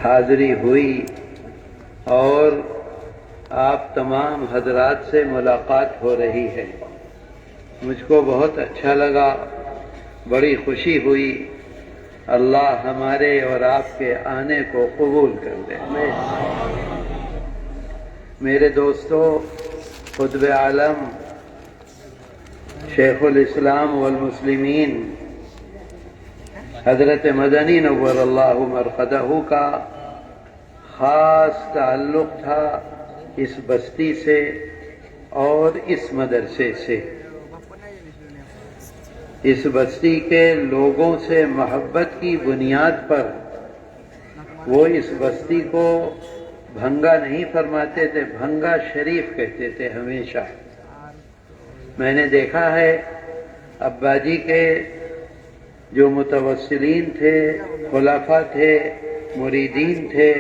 حاضری ہوئی اور آپ تمام حضرات سے ملاقات ہو رہی ہے۔ مجھ کو بہت اچھا لگا، بڑی خوشی ہوئی۔ اللہ ہمارے اور آپ کے آنے کو قبول کر لے۔ میرے دوستو، خطب عالم شیخ الاسلام والمسلمین حضرت مدنی نور اللہ مرقدہ کا خاص تعلق تھا اس بستی سے اور اس مدرسے سے۔ اس بستی کے لوگوں سے محبت کی بنیاد پر وہ اس بستی کو بھنگا نہیں فرماتے تھے، بھنگا شریف کہتے تھے ہمیشہ۔ میں نے دیکھا ہے ابا جی کے جو متوسلین تھے، خلفاء تھے، مریدین تھے،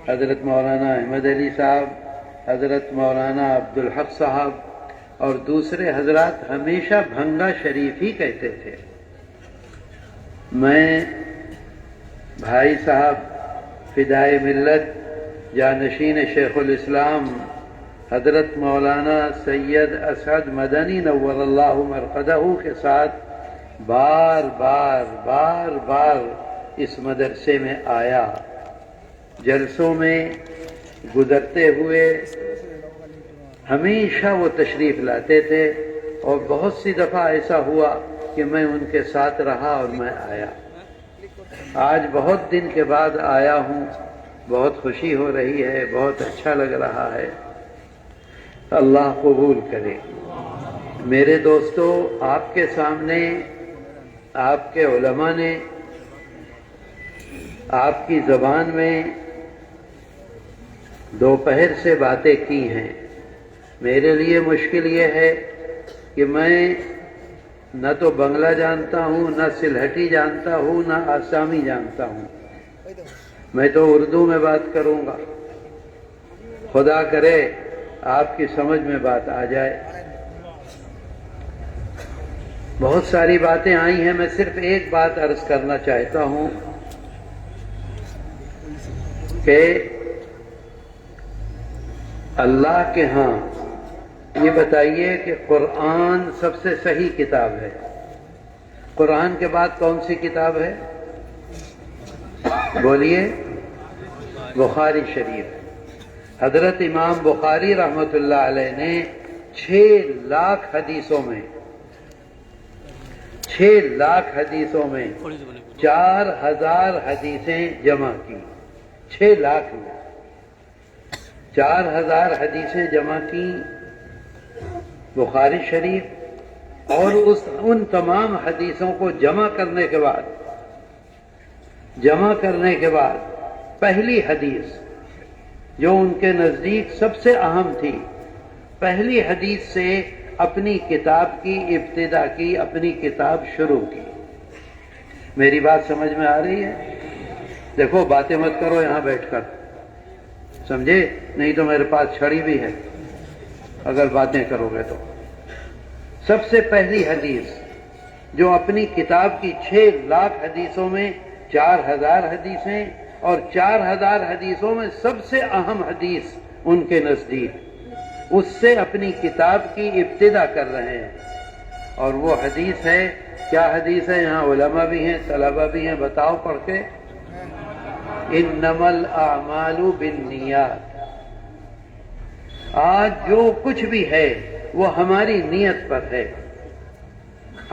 حضرت مولانا احمد علی صاحب، حضرت مولانا عبدالحق صاحب اور دوسرے حضرات ہمیشہ بھنگا شریف ہی کہتے تھے۔ میں بھائی صاحب فدائے ملت جانشین شیخ الاسلام حضرت مولانا سید اسعد مدنی نور اللہ مرقدہ کے ساتھ بار بار اس مدرسے میں آیا۔ جلسوں میں گزرتے ہوئے ہمیشہ وہ تشریف لاتے تھے اور بہت سی دفعہ ایسا ہوا کہ میں ان کے ساتھ رہا اور میں آیا۔ آج بہت دن کے بعد آیا ہوں، بہت خوشی ہو رہی ہے، بہت اچھا لگ رہا ہے۔ اللہ قبول کرے۔ میرے دوستو، آپ کے سامنے آپ کے علماء نے آپ کی زبان میں دوپہر سے باتیں کی ہیں۔ میرے لیے مشکل یہ ہے کہ میں نہ تو بنگلہ جانتا ہوں، نہ سلہٹی جانتا ہوں، نہ آسامی جانتا ہوں۔ میں تو اردو میں بات کروں گا۔ خدا کرے آپ کی سمجھ میں بات آ جائے۔ بہت ساری باتیں آئی ہیں، میں صرف ایک بات عرض کرنا چاہتا ہوں کہ اللہ کے ہاں یہ بتائیے کہ قرآن سب سے صحیح کتاب ہے۔ قرآن کے بعد کون سی کتاب ہے؟ بولیے۔ بخاری شریف۔ حضرت امام بخاری رحمۃ اللہ علیہ نے 6 لاکھ حدیثوں میں 4000 حدیثیں جمع کی۔ 6 لاکھ میں 4000 حدیثیں جمع کی بخاری شریف، اور ان تمام حدیثوں کو جمع کرنے کے بعد پہلی حدیث جو ان کے نزدیک سب سے اہم تھی، پہلی حدیث سے اپنی کتاب کی ابتدا کی، اپنی کتاب شروع کی۔ میری بات سمجھ میں آ رہی ہے؟ دیکھو، باتیں مت کرو یہاں بیٹھ کر، سمجھے؟ نہیں تو میرے پاس چھڑی بھی ہے اگر باتیں کرو گے تو۔ سب سے پہلی حدیث جو اپنی کتاب کی 6 لاکھ حدیثوں میں 4000 حدیثیں، اور 4000 حدیثوں میں سب سے اہم حدیث ان کے نزدیک، اس سے اپنی کتاب کی ابتدا کر رہے ہیں۔ اور وہ حدیث ہے، کیا حدیث ہے؟ یہاں علماء بھی ہیں، طلباء بھی ہیں، بتاؤ پڑھ کے۔ انما الاعمال بالنیات۔ آج جو کچھ بھی ہے وہ ہماری نیت پر ہے۔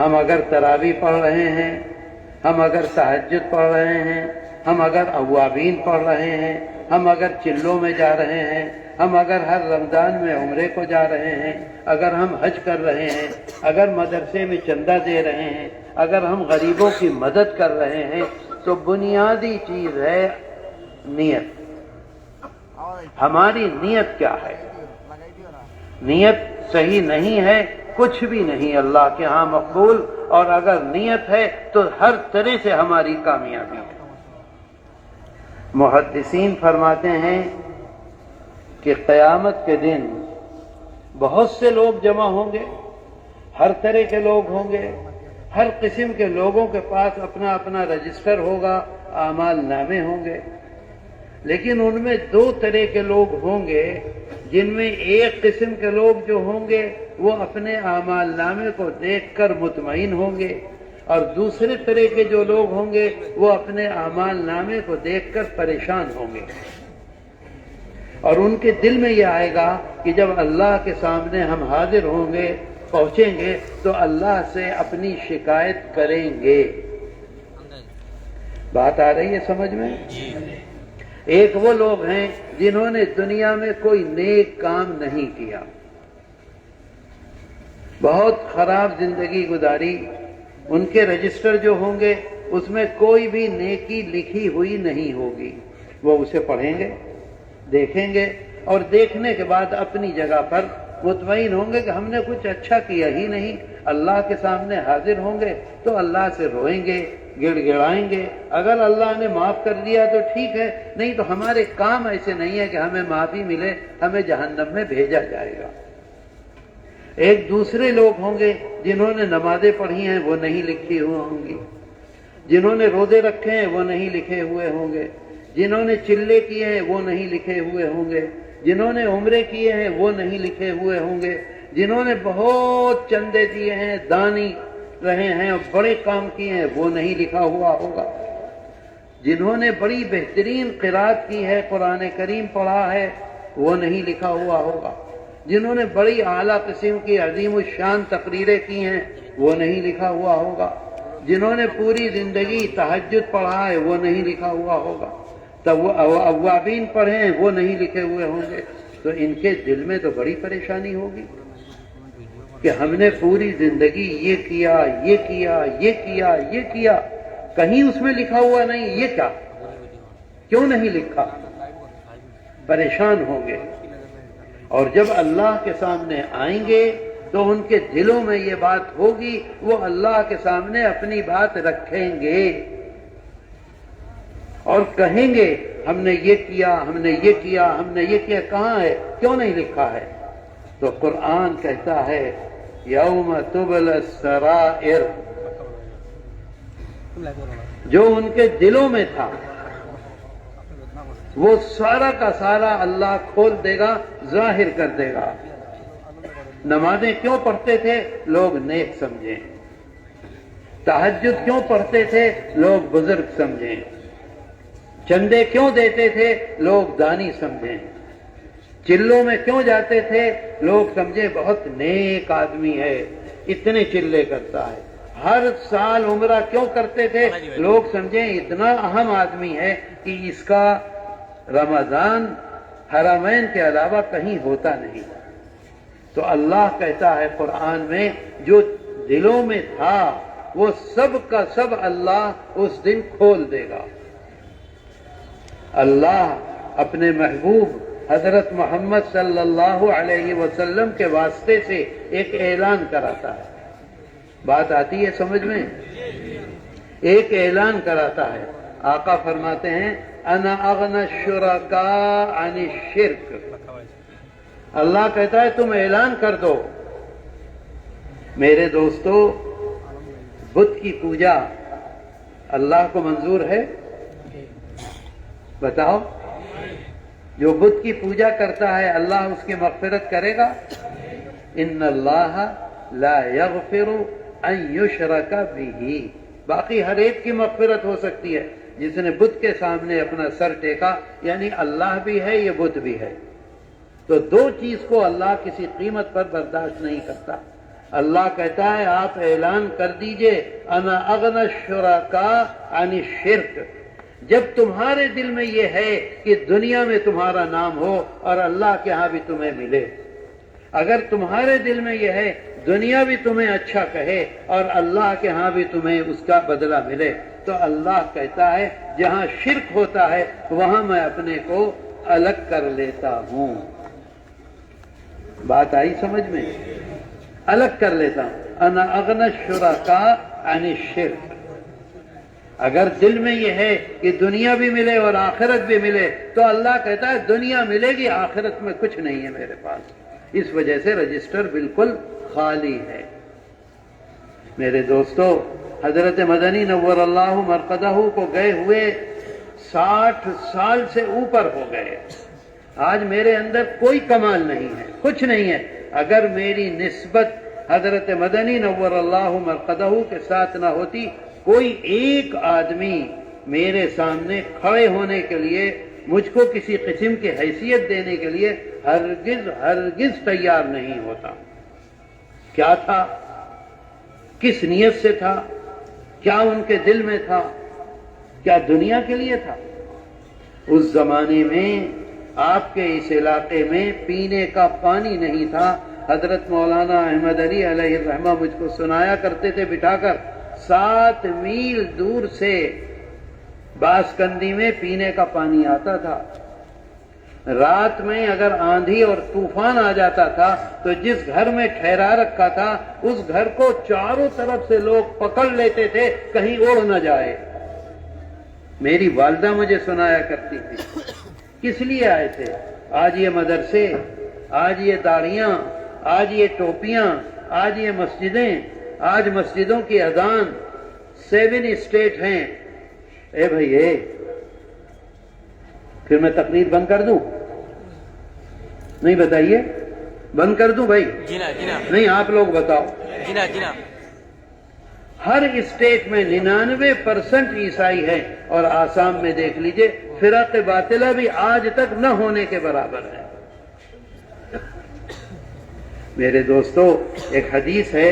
ہم اگر تراویح پڑھ رہے ہیں، ہم اگر تہجد پڑھ رہے ہیں، ہم اگر اوابین پڑھ رہے ہیں، ہم اگر چلوں میں جا رہے ہیں، ہم اگر ہر رمضان میں عمرے کو جا رہے ہیں، اگر ہم حج کر رہے ہیں، اگر مدرسے میں چندہ دے رہے ہیں، اگر ہم غریبوں کی مدد کر رہے ہیں، تو بنیادی چیز ہے نیت۔ ہماری نیت کیا ہے؟ نیت صحیح نہیں ہے، کچھ بھی نہیں اللہ کے ہاں مقبول، اور اگر نیت ہے تو ہر طرح سے ہماری کامیابی ہے۔ محدثین فرماتے ہیں کہ قیامت کے دن بہت سے لوگ جمع ہوں گے، ہر طرح کے لوگ ہوں گے، ہر قسم کے لوگوں کے پاس اپنا اپنا رجسٹر ہوگا، اعمال نامے ہوں گے۔ لیکن ان میں دو طرح کے لوگ ہوں گے، جن میں ایک قسم کے لوگ جو ہوں گے وہ اپنے اعمال نامے کو دیکھ کر مطمئن ہوں گے، اور دوسرے طرح کے جو لوگ ہوں گے وہ اپنے اعمال نامے کو دیکھ کر پریشان ہوں گے، اور ان کے دل میں یہ آئے گا کہ جب اللہ کے سامنے ہم حاضر ہوں گے، پہنچیں گے، تو اللہ سے اپنی شکایت کریں گے۔ بات آ رہی ہے سمجھ میں؟ ایک وہ لوگ ہیں جنہوں نے دنیا میں کوئی نیک کام نہیں کیا، بہت خراب زندگی گزاری، ان کے رجسٹر جو ہوں گے اس میں کوئی بھی نیکی لکھی ہوئی نہیں ہوگی۔ وہ اسے پڑھیں گے، دیکھیں گے، اور دیکھنے کے بعد اپنی جگہ پر مطمئن ہوں گے کہ ہم نے کچھ اچھا کیا ہی نہیں۔ اللہ کے سامنے حاضر ہوں گے تو اللہ سے روئیں گے، گڑ گڑائیں گے، اگر اللہ نے معاف کر دیا تو ٹھیک ہے، نہیں تو ہمارے کام ایسے نہیں ہے کہ ہمیں معافی ملے، ہمیں جہنم میں بھیجا جائے گا۔ ایک دوسرے لوگ ہوں گے جنہوں نے نمازیں پڑھی ہیں وہ نہیں لکھی ہوئی ہوں گی، جنہوں نے روزے رکھے ہیں وہ نہیں لکھے ہوئے ہوں گے، جنہوں نے چلے کیے ہیں وہ نہیں لکھے ہوئے ہوں گے، جنہوں نے عمرے کیے ہیں وہ نہیں لکھے ہوئے ہوں گے، جنہوں نے بہت چندے دیے ہیں، دانی رہے ہیں اور بڑے کام کیے ہیں وہ نہیں لکھا ہوا ہوگا، جنہوں نے بڑی بہترین قرات کی ہے، قرآن کریم پڑھا ہے وہ نہیں لکھا ہوا ہوگا، جنہوں نے بڑی اعلیٰ قسم کی عظیم الشان تقریریں کی ہیں وہ نہیں لکھا ہوا ہوگا، جنہوں نے پوری زندگی تہجد پڑھا ہے وہ نہیں لکھا ہوا ہوگا، اوابین پڑھے ہیں وہ نہیں لکھے ہوئے ہوں گے۔ تو ان کے دل میں تو بڑی پریشانی ہوگی کہ ہم نے پوری زندگی یہ کیا، یہ کیا، یہ کیا، یہ کیا، کہیں اس میں لکھا ہوا نہیں، یہ کیا، کیوں نہیں لکھا؟ پریشان ہوں گے، اور جب اللہ کے سامنے آئیں گے تو ان کے دلوں میں یہ بات ہوگی، وہ اللہ کے سامنے اپنی بات رکھیں گے اور کہیں گے ہم نے یہ کیا، ہم نے یہ کیا، ہم نے یہ کیا، کہاں ہے، کیوں نہیں لکھا ہے؟ تو قرآن کہتا ہے یوم تبلی السرائر، جو ان کے دلوں میں تھا وہ سارا کا سارا اللہ کھول دے گا، ظاہر کر دے گا۔ نمازیں کیوں پڑھتے تھے؟ لوگ نیک سمجھیں۔ تہجد کیوں پڑھتے تھے؟ لوگ بزرگ سمجھیں۔ چندے کیوں دیتے تھے؟ لوگ دانی سمجھیں۔ چلوں میں کیوں جاتے تھے؟ لوگ سمجھے بہت نیک آدمی ہے، اتنے چلے کرتا ہے۔ ہر سال عمرہ کیوں کرتے تھے؟ لوگ سمجھیں اتنا اہم آدمی ہے کہ اس کا رمضان حرمین کے علاوہ کہیں ہوتا نہیں۔ تو اللہ کہتا ہے قرآن میں جو دلوں میں تھا وہ سب کا سب اللہ اس دن کھول دے گا۔ اللہ اپنے محبوب حضرت محمد صلی اللہ علیہ وسلم کے واسطے سے ایک اعلان کراتا ہے۔ بات آتی ہے سمجھ میں؟ ایک اعلان کراتا ہے۔ آقا فرماتے ہیں انا اغنى الشركاء عن الشرك، اللہ کہتا ہے تم اعلان کر دو۔ میرے دوستو، بت کی پوجا اللہ کو منظور ہے؟ بتاؤ، جو بت کی پوجا کرتا ہے اللہ اس کی مغفرت کرے گا؟ ان اللہ لا یغفر ان یشرک بہ، باقی ہر ایک کی مغفرت ہو سکتی ہے، جس نے بت کے سامنے اپنا سر ٹیکا، یعنی اللہ بھی ہے یہ بت بھی ہے۔ تو دو چیز کو اللہ کسی قیمت پر برداشت نہیں کرتا۔ اللہ کہتا ہے آپ اعلان کر دیجئے انا اغنى الشركاء عن الشرك، جب تمہارے دل میں یہ ہے کہ دنیا میں تمہارا نام ہو اور اللہ کے ہاں بھی تمہیں ملے، اگر تمہارے دل میں یہ ہے دنیا بھی تمہیں اچھا کہے اور اللہ کے ہاں بھی تمہیں اس کا بدلہ ملے، تو اللہ کہتا ہے جہاں شرک ہوتا ہے وہاں میں اپنے کو الگ کر لیتا ہوں۔ بات آئی سمجھ میں؟ الگ کر لیتا ہوں۔ انا اغنى الشركاء عن الشرك۔ اگر دل میں یہ ہے کہ دنیا بھی ملے اور آخرت بھی ملے تو اللہ کہتا ہے دنیا ملے گی، آخرت میں کچھ نہیں ہے میرے پاس، اس وجہ سے رجسٹر بالکل خالی ہے۔ میرے دوستو، حضرت مدنی نور اللہ مرقدہ کو گئے ہوئے 60 سال سے اوپر ہو گئے. آج میرے اندر کوئی کمال نہیں ہے، کچھ نہیں ہے. اگر میری نسبت حضرت مدنی نور اللہ مرقدہ کے ساتھ نہ ہوتی، کوئی ایک آدمی میرے سامنے کھڑے ہونے کے لیے، مجھ کو کسی قسم کی حیثیت دینے کے لیے ہرگز تیار نہیں ہوتا. کیا تھا؟ کس نیت سے تھا؟ کیا ان کے دل میں تھا؟ کیا دنیا کے لیے تھا؟ اس زمانے میں آپ کے اس علاقے میں پینے کا پانی نہیں تھا. حضرت مولانا احمد علی علیہ الرحمہ مجھ کو سنایا کرتے تھے بٹھا کر، 7 میل دور سے باسکندی میں پینے کا پانی آتا تھا. رات میں اگر آندھی اور طوفان آ جاتا تھا تو جس گھر میں ٹھہرا رکھا تھا اس گھر کو چاروں طرف سے لوگ پکڑ لیتے تھے کہیں اڑ نہ جائے. میری والدہ مجھے سنایا کرتی تھی. کس لیے آئے تھے؟ آج یہ مدرسے، آج یہ داڑیاں، آج یہ ٹوپیاں، آج یہ مسجدیں، آج مسجدوں کی اذان 7 اسٹیٹ ہیں. اے بھائی پھر میں تقریر بند کر دوں؟ نہیں بتائیے، بند کر دوں بھائی؟ نہیں آپ لوگ بتاؤ. ہر اسٹیٹ میں 99% عیسائی ہیں، اور آسام میں دیکھ لیجئے فرق باطلہ بھی آج تک نہ ہونے کے برابر ہے. میرے دوستو، ایک حدیث ہے،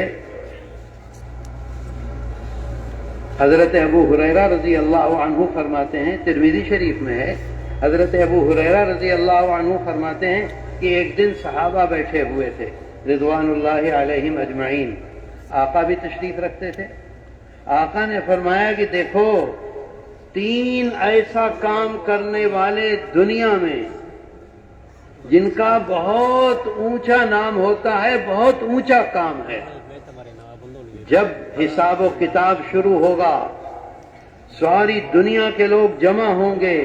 حضرت ابو ہریرہ رضی اللہ عنہ فرماتے ہیں، ترمذی شریف میں ہے، حضرت ابو ہریرہ رضی اللہ عنہ فرماتے ہیں کہ ایک دن صحابہ بیٹھے ہوئے تھے رضوان اللہ علیہم اجمعین. آقا بھی تشریف رکھتے تھے. آقا نے فرمایا کہ دیکھو، 3 ایسا کام کرنے والے دنیا میں جن کا بہت اونچا نام ہوتا ہے، بہت اونچا کام ہے. جب حساب و کتاب شروع ہوگا، ساری دنیا کے لوگ جمع ہوں گے،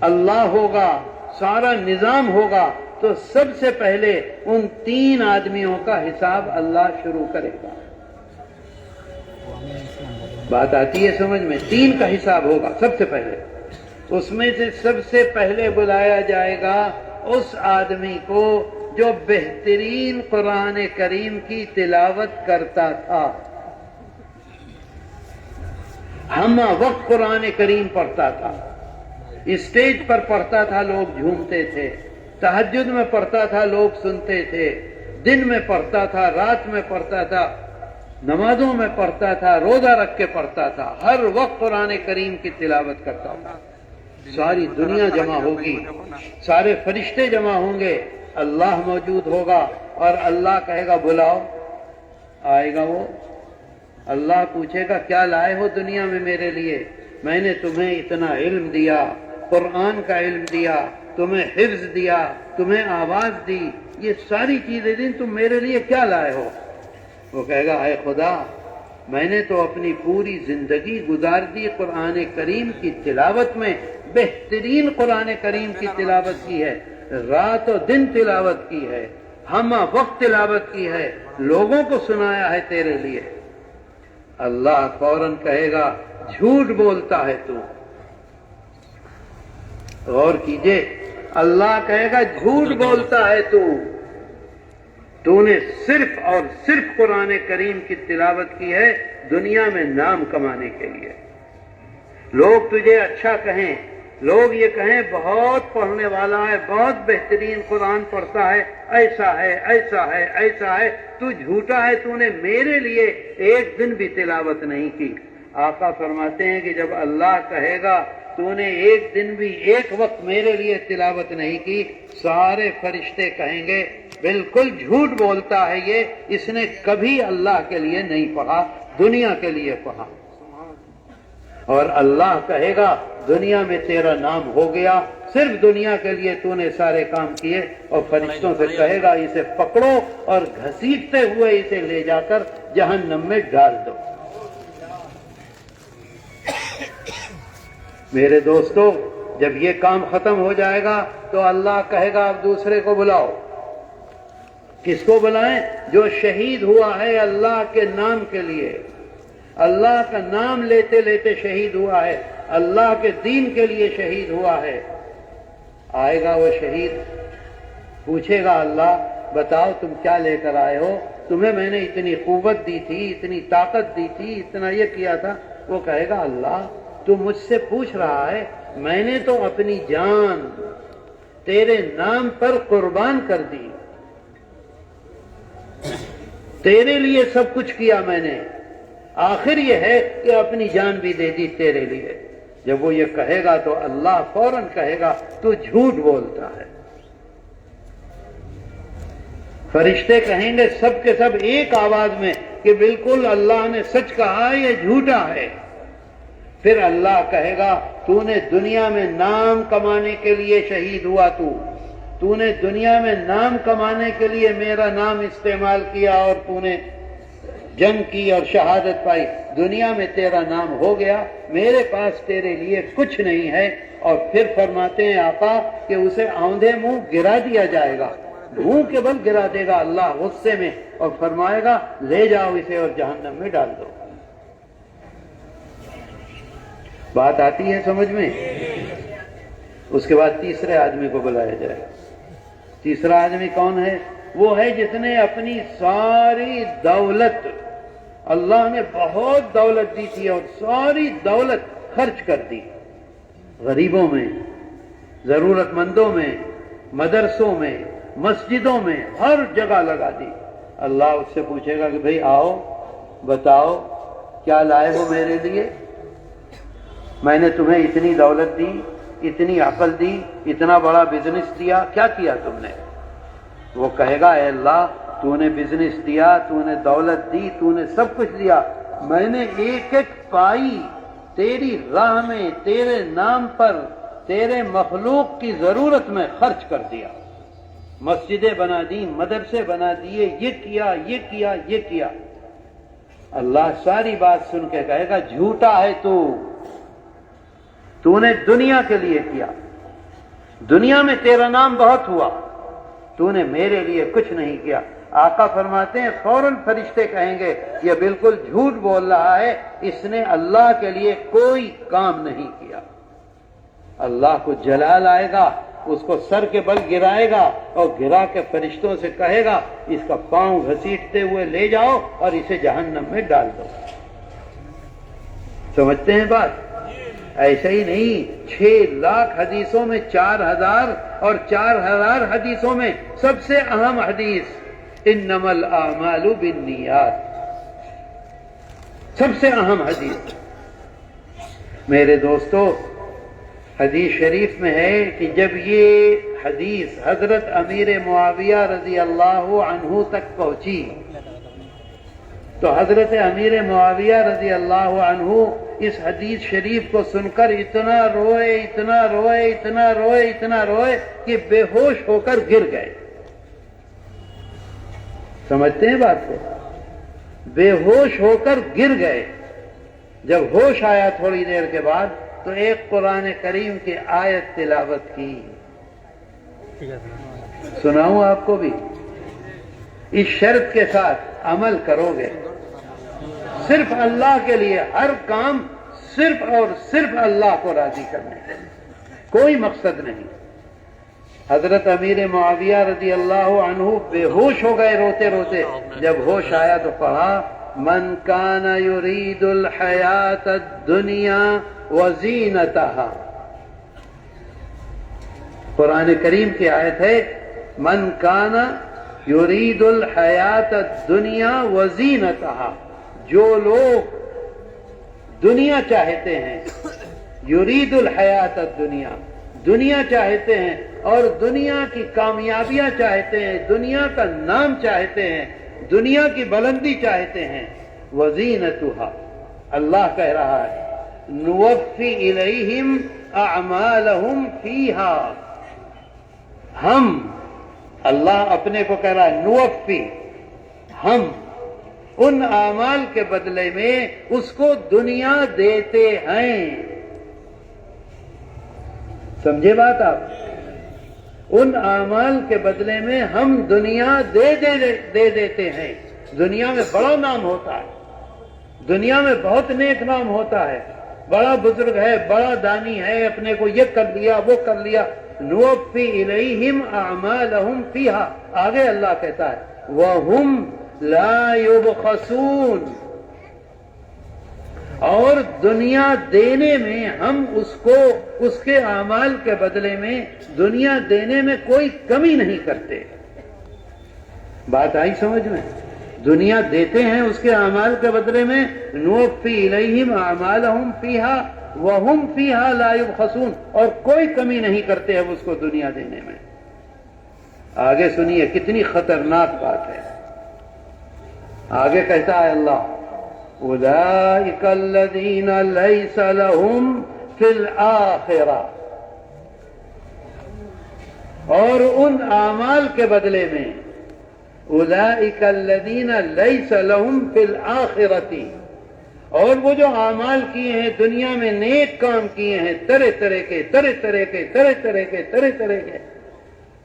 اللہ ہوگا، سارا نظام ہوگا، تو سب سے پہلے ان 3 آدمیوں کا حساب اللہ شروع کرے گا. بات آتی ہے سمجھ میں؟ 3 کا حساب ہوگا سب سے پہلے. اس میں سے سب سے پہلے بلایا جائے گا اس آدمی کو جو بہترین قرآن کریم کی تلاوت کرتا تھا، ہم وقت قرآن کریم پڑھتا تھا، اسٹیج پر پڑھتا تھا، لوگ جھومتے تھے، تہجد میں پڑھتا تھا، لوگ سنتے تھے، دن میں پڑھتا تھا، رات میں پڑھتا تھا، نمازوں میں پڑھتا تھا، روزہ رکھ کے پڑھتا تھا، ہر وقت قرآن کریم کی تلاوت کرتا تھا. ساری دنیا جمع ہوگی، سارے فرشتے جمع ہوں گے، اللہ موجود ہوگا، اور اللہ کہے گا بلاؤ. آئے گا وہ. اللہ پوچھے گا کیا لائے ہو دنیا میں میرے لیے؟ میں نے تمہیں اتنا علم دیا، قرآن کا علم دیا، تمہیں حفظ دیا، تمہیں آواز دی، یہ ساری چیزیں دی، تم میرے لیے کیا لائے ہو؟ وہ کہے گا اے خدا، میں نے تو اپنی پوری زندگی گزار دی قرآن کریم کی تلاوت میں. بہترین قرآن کریم کی تلاوت کی ہے، رات و دن تلاوت کی ہے، ہم وقت تلاوت کی ہے، لوگوں کو سنایا ہے تیرے لیے. اللہ فوراً کہے گا جھوٹ بولتا ہے تو. غور کیجئے، اللہ کہے گا جھوٹ بولتا ہے تو نے صرف اور صرف قرآن کریم کی تلاوت کی ہے دنیا میں نام کمانے کے لیے. لوگ تجھے اچھا کہیں، لوگ یہ کہیں بہت پڑھنے والا ہے، بہت بہترین قرآن پڑھتا ہے، ایسا ہے ایسا ہے ایسا ہے. تو جھوٹا ہے، تو نے میرے لیے ایک دن بھی تلاوت نہیں کی. آقا فرماتے ہیں کہ جب اللہ کہے گا تو نے ایک دن بھی ایک وقت میرے لیے تلاوت نہیں کی، سارے فرشتے کہیں گے بالکل جھوٹ بولتا ہے یہ، اس نے کبھی اللہ کے لیے نہیں پڑھا، دنیا کے لیے پڑھا. اور اللہ کہے گا دنیا میں تیرا نام ہو گیا، صرف دنیا کے لیے تو نے سارے کام کیے. اور فرشتوں سے کہے گا اسے پکڑو اور گھسیٹتے ہوئے اسے لے جا کر جہنم میں ڈال دو. میرے دوستو، جب یہ کام ختم ہو جائے گا تو اللہ کہے گا اب دوسرے کو بلاؤ. کس کو بلائیں؟ جو شہید ہوا ہے اللہ کے نام کے لیے، اللہ کا نام لیتے لیتے شہید ہوا ہے. اللہ کے دین کے لیے شہید ہوا ہے، آئے گا وہ شہید، پوچھے گا اللہ بتاؤ تم کیا لے کر آئے ہو، تمہیں میں نے اتنی قوت دی تھی، اتنی طاقت دی تھی، اتنا یہ کیا تھا. وہ کہے گا اللہ تو مجھ سے پوچھ رہا ہے، میں نے تو اپنی جان تیرے نام پر قربان کر دی، تیرے لیے سب کچھ کیا میں نے، آخر یہ ہے کہ اپنی جان بھی دے دی تیرے لیے. جب وہ یہ کہے گا تو اللہ فوراً کہے گا تو جھوٹ بولتا ہے. فرشتے کہیں گے سب کے سب ایک آواز میں کہ بالکل اللہ نے سچ کہا، یہ جھوٹا ہے. پھر اللہ کہے گا تو نے دنیا میں نام کمانے کے لیے شہید ہوا، تو نے دنیا میں نام کمانے کے لیے میرا نام استعمال کیا اور تو نے جنگ کی اور شہادت پائی، دنیا میں تیرا نام ہو گیا، میرے پاس تیرے لیے کچھ نہیں ہے. اور پھر فرماتے ہیں آقا کہ اسے آندھے منہ گرا دیا جائے گا، منہ کے بل گرا دے گا اللہ غصے میں، اور فرمائے گا لے جاؤ اسے اور جہنم میں ڈال دو. بات آتی ہے سمجھ میں؟ اس کے بعد تیسرے آدمی کو بلایا جائے. تیسرا آدمی کون ہے؟ وہ ہے جس نے اپنی ساری دولت، اللہ نے بہت دولت دی تھی اور ساری دولت خرچ کر دی، غریبوں میں، ضرورت مندوں میں، مدرسوں میں، مسجدوں میں، ہر جگہ لگا دی. اللہ اس سے پوچھے گا کہ بھئی آؤ بتاؤ کیا لائے ہو میرے لیے، میں نے تمہیں اتنی دولت دی، اتنی عقل دی، اتنا بڑا بزنس دیا، کیا کیا تم نے؟ وہ کہے گا اے اللہ تو نے بزنس دیا، تو نے دولت دی، تو نے سب کچھ دیا، میں نے ایک ایک پائی تیری راہ میں، تیرے نام پر، تیرے مخلوق کی ضرورت میں خرچ کر دیا، مسجدیں بنا دی، مدرسے بنا دیے، یہ کیا یہ کیا یہ کیا. اللہ ساری بات سن کے کہے گا جھوٹا ہے تو نے دنیا کے لیے کیا، دنیا میں تیرا نام بہت ہوا، تو نے میرے لیے کچھ نہیں کیا. آقا فرماتے ہیں فوراً فرشتے کہیں گے یہ بالکل جھوٹ بول رہا ہے، اس نے اللہ کے لیے کوئی کام نہیں کیا. اللہ کو جلال آئے گا، اس کو سر کے بل گرائے گا اور گرا کے فرشتوں سے کہے گا اس کا پاؤں گھسیٹتے ہوئے لے جاؤ اور اسے جہنم میں ڈال دو. سمجھتے ہیں بات؟ ایسا ہی نہیں، 6 لاکھ حدیثوں میں 4000 اور 4000 حدیثوں میں سب سے اہم حدیث انما الاعمال بالنیات، سب سے اہم حدیث. میرے دوستو حدیث شریف میں ہے کہ جب یہ حدیث حضرت امیر معاویہ رضی اللہ عنہ تک پہنچی تو حضرت امیر معاویہ رضی اللہ عنہ اس حدیث شریف کو سن کر اتنا روئے اتنا روئے اتنا روئے اتنا روئے کہ بے ہوش ہو کر گر گئے. سمجھتے ہیں بات کو؟ بے ہوش ہو کر گر گئے. جب ہوش آیا تھوڑی دیر کے بعد تو ایک قرآن کریم کی آیت تلاوت کی، سناؤں آپ کو بھی؟ اس شرط کے ساتھ عمل کرو گے، صرف اللہ کے لیے ہر کام، صرف اور صرف اللہ کو راضی کرنے کے لیے، کوئی مقصد نہیں. حضرت امیر معاویہ رضی اللہ عنہ بے ہوش ہو گئے روتے روتے. جب ہوش آیا تو پڑھا من کان یرید الحیات الدنیا وزینتہا. قرآن کریم کی آیت ہے من کان یرید الحیات الدنیا وزینتہا. جو لوگ دنیا چاہتے ہیں، یرید الحیات الدنیا، دنیا چاہتے ہیں اور دنیا کی کامیابیاں چاہتے ہیں، دنیا کا نام چاہتے ہیں، دنیا کی بلندی چاہتے ہیں، وزینتہا، اللہ کہہ رہا ہے نوفی الیہم اعمالہم فیہا. ہم، اللہ اپنے کو کہہ رہا ہے نوفی، ہم ان اعمال کے بدلے میں اس کو دنیا دیتے ہیں. سمجھے بات آپ؟ ان اعمال کے بدلے میں ہم دنیا دے دیتے ہیں. دنیا میں بڑا نام ہوتا ہے، دنیا میں بہت نیک نام ہوتا ہے، بڑا بزرگ ہے، بڑا دانی ہے، اپنے کو یہ کر لیا وہ کر لیا، نوفی الیہم اعمالہم فیہا، آگے اللہ کہتا ہے وہم لا یبخسون، اور دنیا دینے میں ہم اس کو اس کے اعمال کے بدلے میں دنیا دینے میں کوئی کمی نہیں کرتے۔ بات آئی سمجھ میں؟ دنیا دیتے ہیں اس کے اعمال کے بدلے میں، نوفی الیہم اعمالہم فیہا وہم فیہا لا یبخسون، اور کوئی کمی نہیں کرتے ہم اس کو دنیا دینے میں۔ آگے سنیے کتنی خطرناک بات ہے، آگے کہتا ہے اللہ اولئک الذین لیس لہم فی الآخرہ، اور ان اعمال کے بدلے میں اولئک الذین لیس لہم فی الآخرۃ، اور وہ جو اعمال کیے ہیں دنیا میں، نیک کام کیے ہیں طرح طرح کے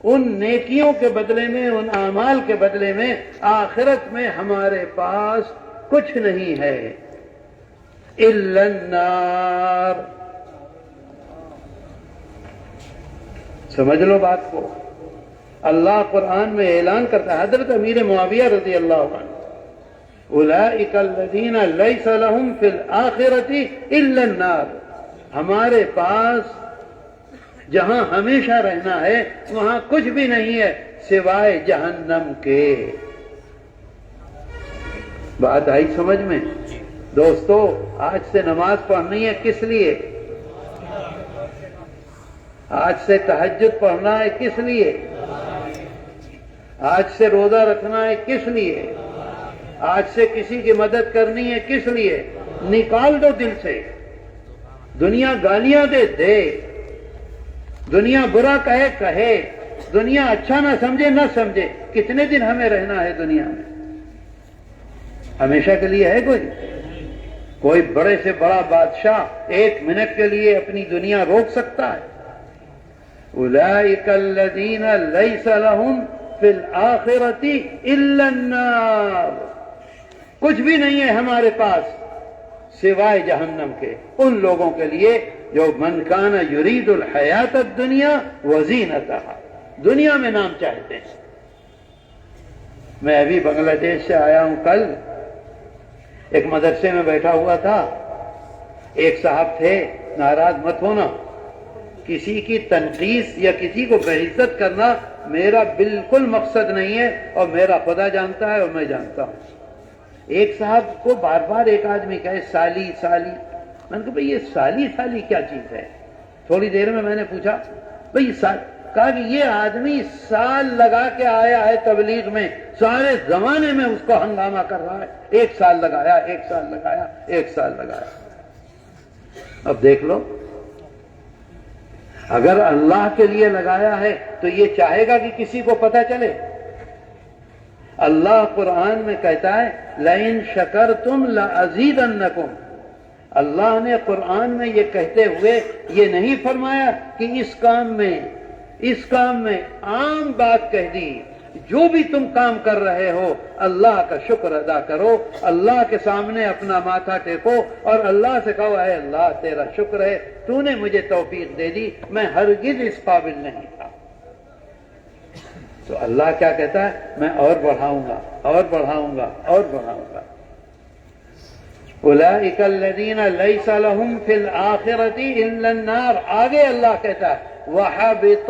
ان نیکیوں کے بدلے میں، ان اعمال کے بدلے میں آخرت میں ہمارے پاس کچھ نہیں ہے الا النار۔ سمجھ لو بات کو، اللہ قرآن میں اعلان کرتا ہے، حضرت امیر معاویہ رضی اللہ عنہ، اولئک الذین لیس لہم فی الآخرۃ الا النار، ہمارے پاس جہاں ہمیشہ رہنا ہے وہاں کچھ بھی نہیں ہے سوائے جہنم کے۔ بات آئی سمجھ میں؟ دوستو آج سے نماز پڑھنی ہے کس لیے؟ آج سے تہجد پڑھنا ہے کس لیے؟ آج سے روزہ رکھنا ہے کس لیے؟ آج سے کسی کی مدد کرنی ہے کس لیے؟ نکال دو دل سے، دنیا گالیاں دے، دنیا برا کہے، دنیا اچھا نہ سمجھے کتنے دن ہمیں رہنا ہے دنیا میں؟ ہمیشہ کے لیے ہے کوئی بڑے سے بڑا بادشاہ ایک منٹ کے لیے اپنی دنیا روک سکتا ہے؟ اولئک الذین لیس لہم فی الآخرۃ الا النار، کچھ بھی نہیں ہے ہمارے پاس سوائے جہنم کے، ان لوگوں کے لیے جو من کان یرید الحیات الدنیا وزینتہا، دنیا میں نام چاہتے ہیں۔ میں ابھی بنگلہ دیش سے آیا ہوں، کل ایک مدرسے میں بیٹھا ہوا تھا، ایک صاحب تھے، ناراض مت ہونا، کسی کی تنقیص یا کسی کو بے عزت کرنا میرا بالکل مقصد نہیں ہے، اور میرا خدا جانتا ہے اور میں جانتا ہوں۔ ایک صاحب کو بار بار ایک آدمی کہے سالی، میں نے کہا بھئی یہ سالی کیا چیز ہے؟ تھوڑی دیر میں نے پوچھا بھئی کہا کہ یہ آدمی سال لگا کے آیا ہے تبلیغ میں، سارے زمانے میں اس کو ہنگامہ کر رہا ہے، ایک سال لگایا۔ اب دیکھ لو، اگر اللہ کے لیے لگایا ہے تو یہ چاہے گا کہ کسی کو پتہ چلے؟ اللہ قرآن میں کہتا ہے لَإِن شَكَرْتُمْ لَأَزِيدَنَّكُمْ، اللہ نے قرآن میں یہ کہتے ہوئے یہ نہیں فرمایا کہ اس کام میں عام بات کہہ دی، جو بھی تم کام کر رہے ہو اللہ کا شکر ادا کرو، اللہ کے سامنے اپنا ماتھا ٹیکو اور اللہ سے کہو اے اللہ تیرا شکر ہے، تو نے مجھے توفیق دے دی، میں ہرگز اس قابل نہیں تھا۔ تو اللہ کیا کہتا ہے؟ میں اور بڑھاؤں گا۔ اولئک الذین لیس لہم فی الآخرۃ الا النار، آگے اللہ کہتا ہے وحبط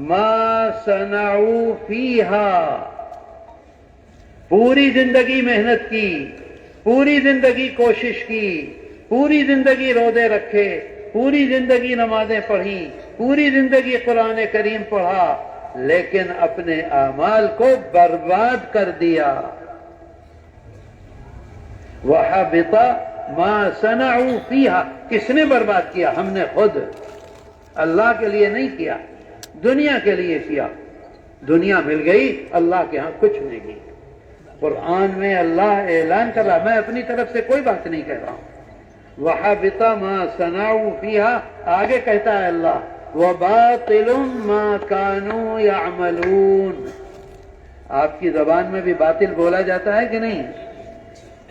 ما صنعوا فیہا، پوری زندگی محنت کی، پوری زندگی کوشش کی، پوری زندگی روزے رکھے، پوری زندگی نمازیں پڑھی، پوری زندگی قرآن کریم پڑھا، لیکن اپنے اعمال کو برباد کر دیا۔ وَحَبِطَ مَا صَنَعُوا فِيهَا، کس نے برباد کیا؟ ہم نے خود، اللہ کے لیے نہیں کیا، دنیا کے لیے کیا۔ دنیا مل گئی، اللہ کے ہاں کچھ نہیں۔ قرآن میں اللہ اعلان کر رہا، میں اپنی طرف سے کوئی بات نہیں کہہ رہا ہوں۔ وَحَبِطَ مَا صَنَعُوا فِيهَا، آگے کہتا ہے اللہ وَبَاطِلٌ مَا كَانُوا يَعْمَلُونَ، آپ کی زبان میں بھی باطل بولا جاتا ہے کہ نہیں؟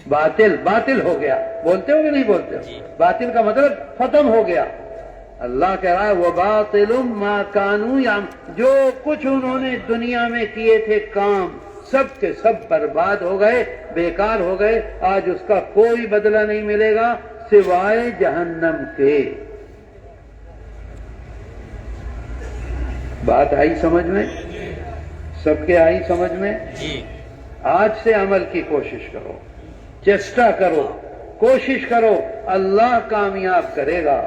باطل باطل ہو گیا. بولتے ہو کہ نہیں بولتے ہو؟ باطل کا مطلب ختم ہو گیا. اللہ کہہ رہا ہے وَبَاطِلٌ مَا كَانُوا يَعْمَلُونَ، جو کچھ انہوں نے دنیا میں کیے تھے کام، سب کے سب برباد ہو گئے، بیکار ہو گئے. آج اس کا کوئی بدلہ نہیں ملے گا سوائے جہنم کے. بات آئی سمجھ میں؟ سب کے آئی سمجھ میں؟ آج سے عمل کی کوشش کرو، چیسٹا کرو، کوشش کرو. اللہ کامیاب کرے گا.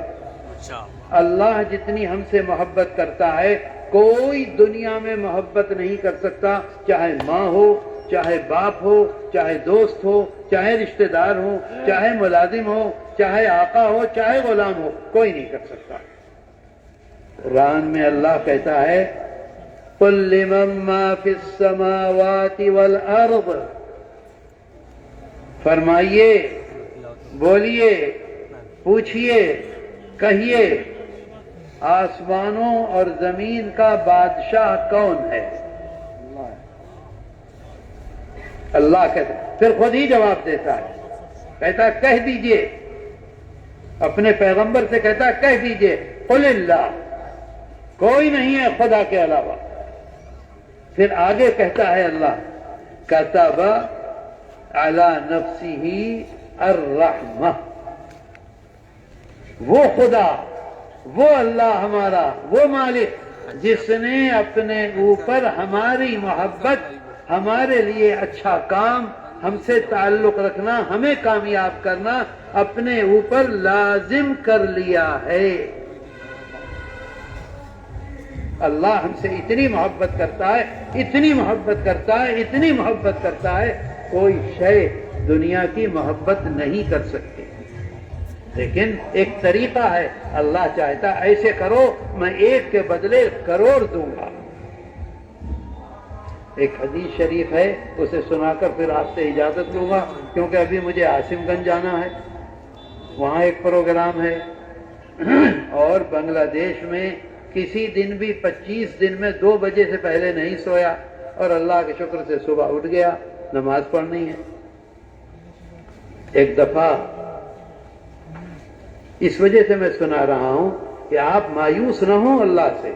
اللہ جتنی ہم سے محبت کرتا ہے کوئی دنیا میں محبت نہیں کر سکتا، چاہے ماں ہو، چاہے باپ ہو، چاہے دوست ہو، چاہے رشتہ دار ہو، چاہے ملازم ہو، چاہے آقا ہو، چاہے غلام ہو، کوئی نہیں کر سکتا. قرآن میں اللہ کہتا ہے قُل لِمَن مَّا فِي السَّمَاوَاتِ وَالْأَرْضِ، فرمائیے، بولیے، پوچھئے، کہیے آسمانوں اور زمین کا بادشاہ کون ہے؟ اللہ کہتا ہے، پھر خود ہی جواب دیتا ہے، کہتا ہے کہہ دیجئے، اپنے پیغمبر سے کہتا ہے کہہ دیجئے قُلِ اللَّهُ، کوئی نہیں ہے خدا کے علاوہ. پھر آگے کہتا ہے اللہ كَتَبَ عَلَى نَفْسِهِ الرَّحْمَةَ، وہ خدا، وہ اللہ ہمارا، وہ مالک جس نے اپنے اوپر ہماری محبت، ہمارے لیے اچھا کام، ہم سے تعلق رکھنا، ہمیں کامیاب کرنا اپنے اوپر لازم کر لیا ہے. اللہ ہم سے اتنی محبت کرتا ہے، اتنی محبت کرتا ہے، اتنی محبت کرتا ہے، کوئی شے دنیا کی محبت نہیں کر سکتے. لیکن ایک طریقہ ہے، اللہ چاہتا ایسے کرو میں ایک کے بدلے کروڑ دوں گا. ایک حدیث شریف ہے، اسے سنا کر پھر آپ سے اجازت لوں گا، کیونکہ ابھی مجھے عاصم گنج جانا ہے، وہاں ایک پروگرام ہے. اور بنگلہ دیش میں کسی دن بھی 25 دن میں 2 بجے سے پہلے نہیں سویا، اور اللہ کے شکر سے صبح اٹھ گیا، نماز پڑھنی ہے. ایک دفعہ اس وجہ سے میں سنا رہا ہوں کہ آپ مایوس نہ ہوں اللہ سے.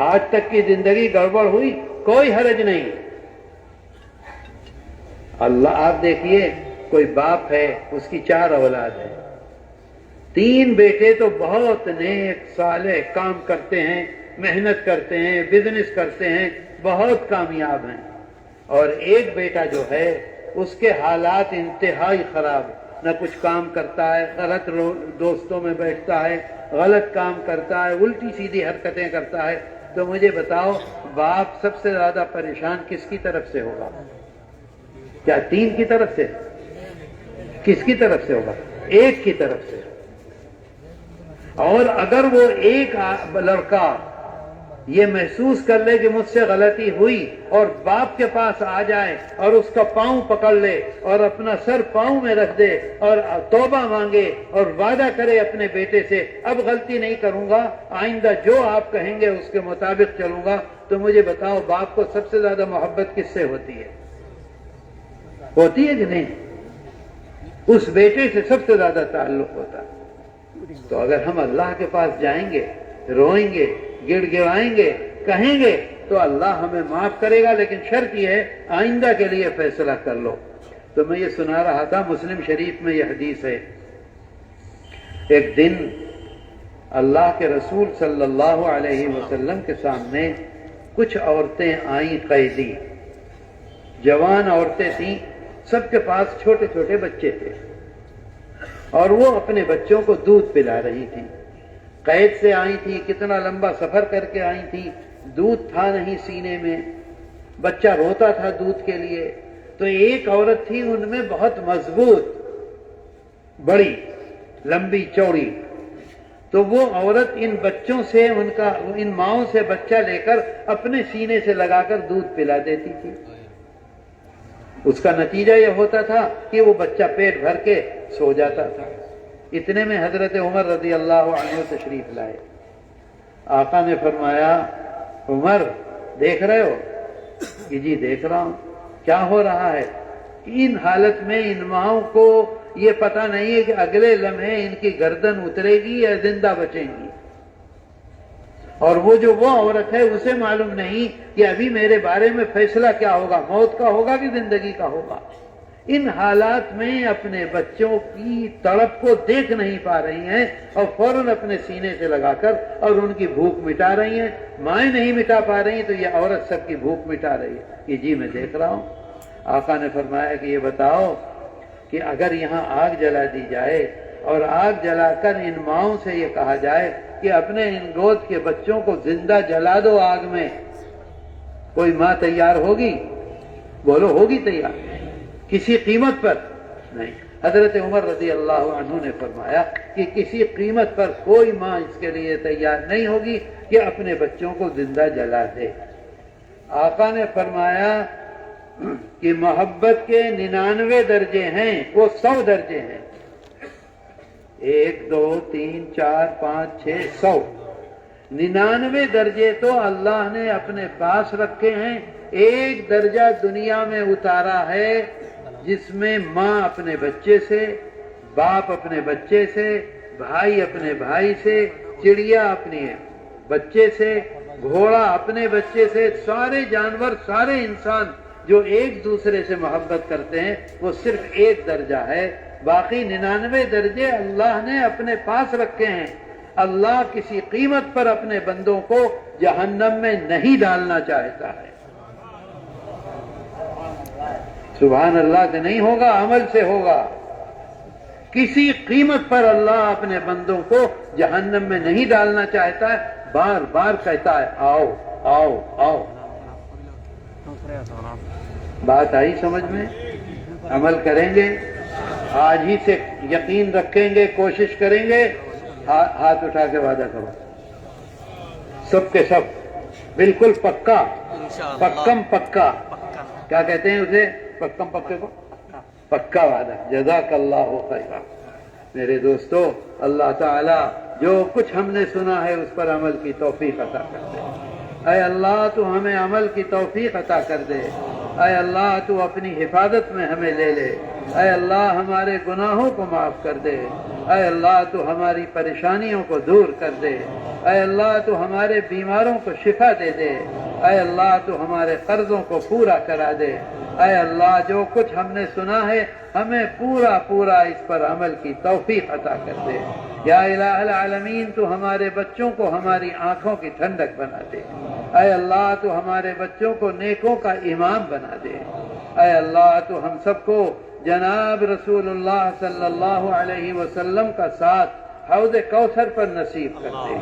آج تک کی زندگی گڑبڑ ہوئی، کوئی حرج نہیں. اللہ، آپ دیکھیے کوئی باپ ہے، اس کی 4 اولاد ہے، 3 بیٹے تو بہت نیک صالح کام کرتے ہیں، محنت کرتے ہیں، بزنس کرتے ہیں، بہت کامیاب ہیں. اور ایک بیٹا جو ہے اس کے حالات انتہائی خراب، نہ کچھ کام کرتا ہے، غلط دوستوں میں بیٹھتا ہے، غلط کام کرتا ہے، الٹی سیدھی حرکتیں کرتا ہے. تو مجھے بتاؤ باپ سب سے زیادہ پریشان کس کی طرف سے ہوگا؟ کیا 3 کی طرف سے؟ کس کی طرف سے ہوگا؟ ایک کی طرف سے. اور اگر وہ ایک لڑکا یہ محسوس کر لے کہ مجھ سے غلطی ہوئی اور باپ کے پاس آ جائے اور اس کا پاؤں پکڑ لے اور اپنا سر پاؤں میں رکھ دے اور توبہ مانگے اور وعدہ کرے اپنے بیٹے سے اب غلطی نہیں کروں گا، آئندہ جو آپ کہیں گے اس کے مطابق چلوں گا، تو مجھے بتاؤ باپ کو سب سے زیادہ محبت کس سے ہوتی ہے؟ ہوتی ہے کہ نہیں؟ اس بیٹے سے سب سے زیادہ تعلق ہوتا ہے. تو اگر ہم اللہ کے پاس جائیں گے، روئیں گے، گڑ گڑائیں گے، کہیں گے تو اللہ ہمیں معاف کرے گا، لیکن شرط یہ ہے آئندہ کے لیے فیصلہ کر لو. تو میں یہ سنا رہا تھا، مسلم شریف میں یہ حدیث ہے. ایک دن اللہ کے رسول صلی اللہ علیہ وسلم کے سامنے کچھ عورتیں آئیں، قیدی جوان عورتیں تھیں، سب کے پاس چھوٹے چھوٹے بچے تھے اور وہ اپنے بچوں کو دودھ پلا رہی تھی. قید سے آئی تھی، کتنا لمبا سفر کر کے آئی تھی، دودھ تھا نہیں سینے میں، بچہ روتا تھا دودھ کے لیے. تو ایک عورت تھی ان میں بہت مضبوط، بڑی لمبی چوڑی، تو وہ عورت ان بچوں سے ان ماؤں سے بچہ لے کر اپنے سینے سے لگا کر دودھ پلا دیتی تھی. اس کا نتیجہ یہ ہوتا تھا کہ وہ بچہ پیٹ بھر کے سو جاتا تھا. اتنے میں حضرت عمر رضی اللہ عنہ تشریف لائے. آقا نے فرمایا عمر دیکھ رہے ہو؟ کہ جی دیکھ رہا ہوں. کیا ہو رہا ہے؟ ان حالت میں ان ماؤں کو یہ پتہ نہیں ہے کہ اگلے لمحے ان کی گردن اترے گی یا زندہ بچیں گی، اور وہ عورت ہے اسے معلوم نہیں کہ ابھی میرے بارے میں فیصلہ کیا ہوگا، موت کا ہوگا کہ زندگی کا ہوگا۔ ان حالات میں اپنے بچوں کی تڑپ کو دیکھ نہیں پا رہی ہیں اور فوراً اپنے سینے سے لگا کر اور ان کی بھوک مٹا رہی ہیں۔ مائیں نہیں مٹا پا رہی ہیں تو یہ عورت سب کی بھوک مٹا رہی ہے کہ جی میں دیکھ رہا ہوں۔ آقا نے فرمایا کہ یہ بتاؤ کہ اگر یہاں آگ جلا دی جائے اور آگ جلا کر ان ماؤں سے یہ کہا جائے کہ اپنے ان گود کے بچوں کو زندہ جلا دو آگ میں، کوئی ماں تیار ہوگی؟ بولو ہوگی تیار؟ کسی قیمت پر نہیں۔ حضرت عمر رضی اللہ عنہ نے فرمایا کہ کسی قیمت پر کوئی ماں اس کے لیے تیار نہیں ہوگی کہ اپنے بچوں کو زندہ جلا دے۔ آقا نے فرمایا کہ محبت کے 99 درجے ہیں، وہ 100 درجے ہیں، 1 2 3 4 5 6 100، 99 درجے تو اللہ نے اپنے پاس رکھے ہیں۔ ایک درجہ دنیا میں اتارا ہے جس میں ماں اپنے بچے سے، باپ اپنے بچے سے، بھائی اپنے بھائی سے، چڑیا اپنے بچے سے، گھوڑا اپنے بچے سے، سارے جانور، سارے انسان جو ایک دوسرے سے محبت کرتے ہیں، وہ صرف ایک درجہ ہے۔ باقی 99 درجے اللہ نے اپنے پاس رکھے ہیں۔ اللہ کسی قیمت پر اپنے بندوں کو جہنم میں نہیں ڈالنا چاہتا ہے۔ سبحان اللہ سے نہیں ہوگا، عمل سے ہوگا۔ کسی قیمت پر اللہ اپنے بندوں کو جہنم میں نہیں ڈالنا چاہتا ہے، بار بار کہتا ہے آؤ آؤ آؤ۔ بات آئی سمجھ میں؟ عمل کریں گے، آج ہی سے یقین رکھیں گے، کوشش کریں گے۔ ہاتھ اٹھا کے وعدہ کرو، سب کے سب بالکل پکا، پکم پکا، کیا کہتے ہیں اسے؟ پکم پکے کو پکا وعدہ۔ جزاک اللہ خیرا۔ میرے دوستو، اللہ تعالی جو کچھ ہم نے سنا ہے اس پر عمل کی توفیق عطا کر دے۔ اے اللہ تو ہمیں عمل کی توفیق عطا کر دے۔ اے اللہ تو اپنی حفاظت میں ہمیں لے لے۔ اے اللہ ہمارے گناہوں کو معاف کر دے۔ اے اللہ تو ہماری پریشانیوں کو دور کر دے۔ اے اللہ تو ہمارے بیماروں کو شفا دے دے۔ اے اللہ تو ہمارے قرضوں کو پورا کرا دے۔ اے اللہ جو کچھ ہم نے سنا ہے ہمیں پورا پورا اس پر عمل کی توفیق عطا کر دے۔ یا الہ العالمین تو ہمارے بچوں کو ہماری آنکھوں کی ٹھنڈک بنا دے۔ اے اللہ تو ہمارے بچوں کو نیکوں کا امام بنا دے۔ اے اللہ تو ہم سب کو جناب رسول اللہ صلی اللہ علیہ وسلم کا ساتھ حوض کوثر پر نصیب کر دے۔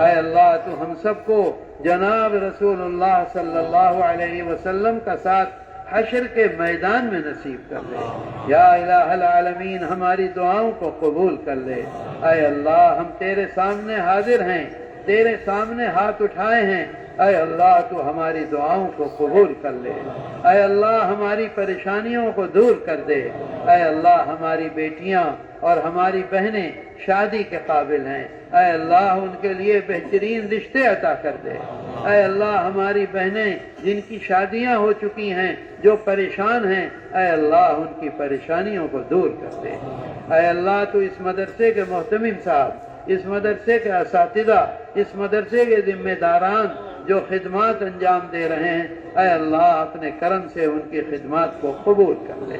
اے اللہ تو ہم سب کو جناب رسول اللہ صلی اللہ علیہ وسلم کا ساتھ حشر کے میدان میں نصیب کر لے۔ یا الہ العالمین ہماری دعاؤں کو قبول کر لے۔ اے اللہ ہم تیرے سامنے حاضر ہیں، تیرے سامنے ہاتھ اٹھائے ہیں۔ اے اللہ تو ہماری دعاؤں کو قبول کر لے۔ اے اللہ ہماری پریشانیوں کو دور کر دے۔ اے اللہ ہماری بیٹیاں اور ہماری بہنیں شادی کے قابل ہیں، اے اللہ ان کے لیے بہترین رشتے عطا کر دے۔ اے اللہ ہماری بہنیں جن کی شادیاں ہو چکی ہیں، جو پریشان ہیں، اے اللہ ان کی پریشانیوں کو دور کر دے۔ اے اللہ تو اس مدرسے کے محتمم صاحب، اس مدرسے کے اساتذہ، اس مدرسے کے ذمہ داران جو خدمات انجام دے رہے ہیں، اے اللہ اپنے کرم سے ان کی خدمات کو قبول کر لے۔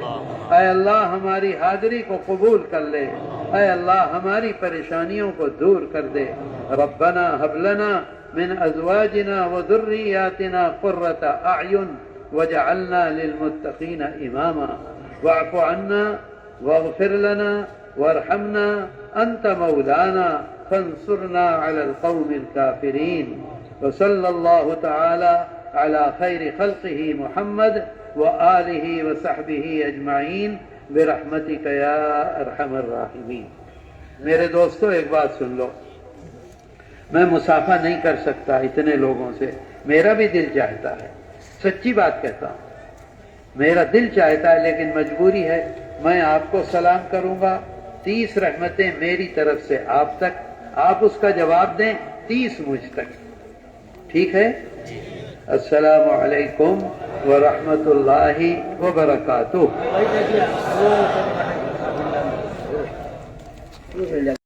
اے اللہ ہماری حاضری کو قبول کر لے۔ اے اللہ ہماری پریشانیوں کو دور کر دے۔ ربنا هب لنا من ازواجنا وذرياتنا قرة اعين واجعلنا للمتقين اماما واعف عنا واغفر لنا وارحمنا انت مولانا فانصرنا على القوم الكافرين وصلى الله تعالى على خير خلقه محمد وآله وصحبه اجمعین برحمتک یا ارحم الراحمین۔ میرے دوستو ایک بات سن لو، میں مسافہ نہیں کر سکتا اتنے لوگوں سے، میرا بھی دل چاہتا ہے، سچی بات کہتا ہوں، میرا دل چاہتا ہے لیکن مجبوری ہے۔ میں آپ کو سلام کروں گا، 30 رحمتیں میری طرف سے آپ تک، آپ اس کا جواب دیں 30 مجھ تک، ٹھیک ہے؟ السلام علیکم ورحمۃ اللہ وبرکاتہ.